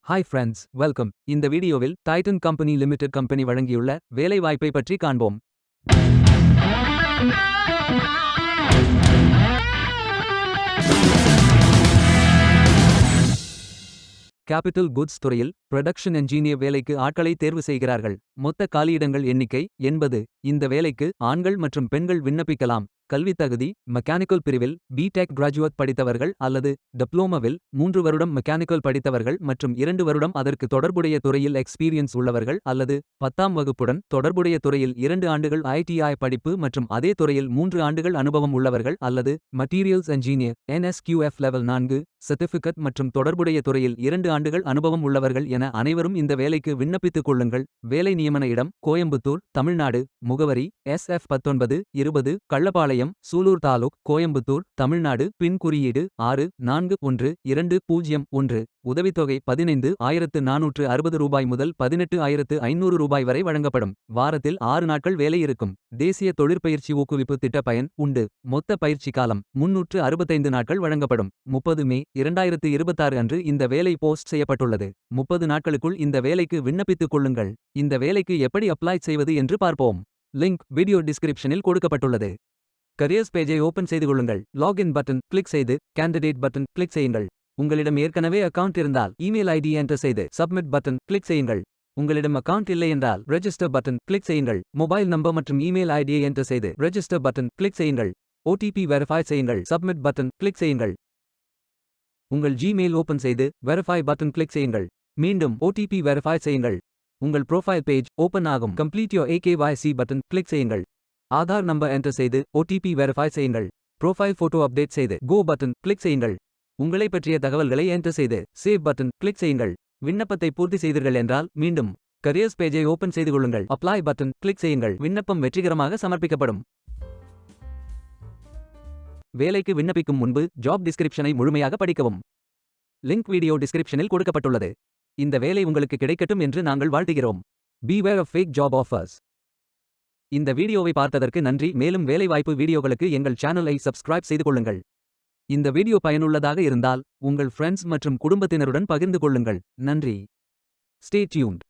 Hi friends, welcome. இந்த வீடியோவில் Titan company limited company வழங்கியுள்ள வேலைவாய்ப்பை பற்றி காண்போம். கேபிட்டல் குட்ஸ் துறையில் புரொடக்ஷன் என்ஜினியர் வேலைக்கு ஆட்களை தேர்வு செய்கிறார்கள். மொத்த காலியிடங்கள் எண்ணிக்கை 80. இந்த வேலைக்கு ஆண்கள் மற்றும் பெண்கள் விண்ணப்பிக்கலாம். கல்வித் தகுதி: மெக்கானிக்கல் பிரிவில் பிடெக் கிராஜுவேட் படித்தவர்கள் அல்லது டிப்ளோமாவில் 3 வருடம் மெக்கானிக்கல் படித்தவர்கள் மற்றும் 2 வருடம் அதற்கு தொடர்புடைய துறையில் எக்ஸ்பீரியன்ஸ் உள்ளவர்கள் அல்லது 10ஆம் வகுப்புடன் தொடர்புடைய துறையில் 2 ஆண்டுகள் ITI படிப்பு மற்றும் அதே துறையில் 3 ஆண்டுகள் அனுபவம் உள்ளவர்கள் அல்லது materials engineer NSQF level 4 certificate மற்றும் தொடர்புடைய துறையில் 2 ஆண்டுகள் அனுபவம் உள்ளவர்கள் என அனைவரும் இந்த வேலைக்கு விண்ணப்பித்துக் கொள்ளுங்கள். வேலை நியமன இடம்: கோயம்புத்தூர், தமிழ்நாடு. முகவரி: SF 1920 கள்ளப்பாளையம், சூலூர் தாலுக், கோயம்புத்தூர், தமிழ்நாடு. பின் குறியீடு 641201. உதவித்தொகை 15,460 ரூபாய் முதல் 18,500 ரூபாய் வரை வழங்கப்படும். வாரத்தில் 6 நாட்கள் வேலை இருக்கும். தேசிய தொழிற்பயிற்சி ஊக்குவிப்பு திட்ட பயன் உண்டு. மொத்த பயிற்சி காலம் 365 நாட்கள் வழங்கப்படும். 30 மே 2026 அன்று இந்த வேலை போஸ்ட் செய்யப்பட்டுள்ளது. 30 நாட்களுக்குள் இந்த வேலைக்கு விண்ணப்பித்துக் கொள்ளுங்கள். இந்த வேலைக்கு எப்படி அப்ளை செய்வது என்று பார்ப்போம். லிங்க் வீடியோ டிஸ்கிரிப்ஷனில் கொடுக்கப்பட்டுள்ளது. கரியர்ஸ் பேஜை ஓபன் செய்து கொள்ளுங்கள். லாகின் பட்டன் கிளிக் செய்து கேண்டிடேட் பட்டன் கிளிக் செய்யுங்கள். உங்களிடம் ஏற்கனவே அக்கவுண்ட் இருந்தால் இமெயில் ஐடி என்டர் செய்து சப்மிட் பட்டன் கிளிக் செய்யுங்கள். உங்களிடம் அக்கவுண்ட் இல்லை என்றால் ரெஜிஸ்டர் பட்டன் கிளிக் செய்யுங்கள். மொபைல் நம்பர் மற்றும் இமெயில் ஐடியை என்டர் செய்து ரெஜிஸ்டர் பட்டன் கிளிக் செய்யுங்கள். OTP வெரிஃபை செய்யுங்கள். சப்மிட் பட்டன் கிளிக் செய்யுங்கள். உங்கள் ஜிமெயில் ஓபன் செய்து வெரிஃபை பட்டன் கிளிக் செய்யுங்கள். மீண்டும் OTP வெரிஃபை செய்யுங்கள். உங்கள் ப்ரொஃபைல் பேஜ் ஓபன் ஆகும். Complete your AKYC button click செய்யுங்கள். ஆதார் நம்பர் என்டர் செய்து OTP வெரிஃபை செய்யுங்கள். ப்ரொஃபைல் போட்டோ அப்டேட் செய்து கோ பட்டன் கிளிக் செய்யுங்கள். உங்களை பற்றிய தகவல்களை என்டர் செய்து சேவ் பட்டன் கிளிக் செய்யுங்கள். விண்ணப்பத்தை பூர்த்தி செய்தீர்கள் என்றால் மீண்டும் கரியர்ஸ் பேஜை ஓபன் செய்து கொள்ளுங்கள். அப்ளை பட்டன் கிளிக் செய்யுங்கள். விண்ணப்பம் வெற்றிகரமாக சமர்ப்பிக்கப்படும். வேலைக்கு விண்ணப்பிக்கும் முன்பு ஜாப் டிஸ்கிரிப்ஷனை முழுமையாக படிக்கவும். லிங்க் வீடியோ டிஸ்கிரிப்ஷனில் கொடுக்கப்பட்டுள்ளது. இந்த வேலை உங்களுக்கு கிடைக்கட்டும் என்று நாங்கள் வாழ்த்துகிறோம். Beware of fake job offers. இந்த வீடியோவை பார்த்ததற்கு நன்றி. மேலும் வேலைவாய்ப்பு வீடியோகளுக்கு எங்கள் சேனலை சப்ஸ்கிரைப் செய்து கொள்ளுங்கள். இந்த வீடியோ பயனுள்ளதாக இருந்தால் உங்கள் ஃப்ரெண்ட்ஸ் மற்றும் குடும்பத்தினருடன் பகிர்ந்து கொள்ளுங்கள். நன்றி. Stay tuned.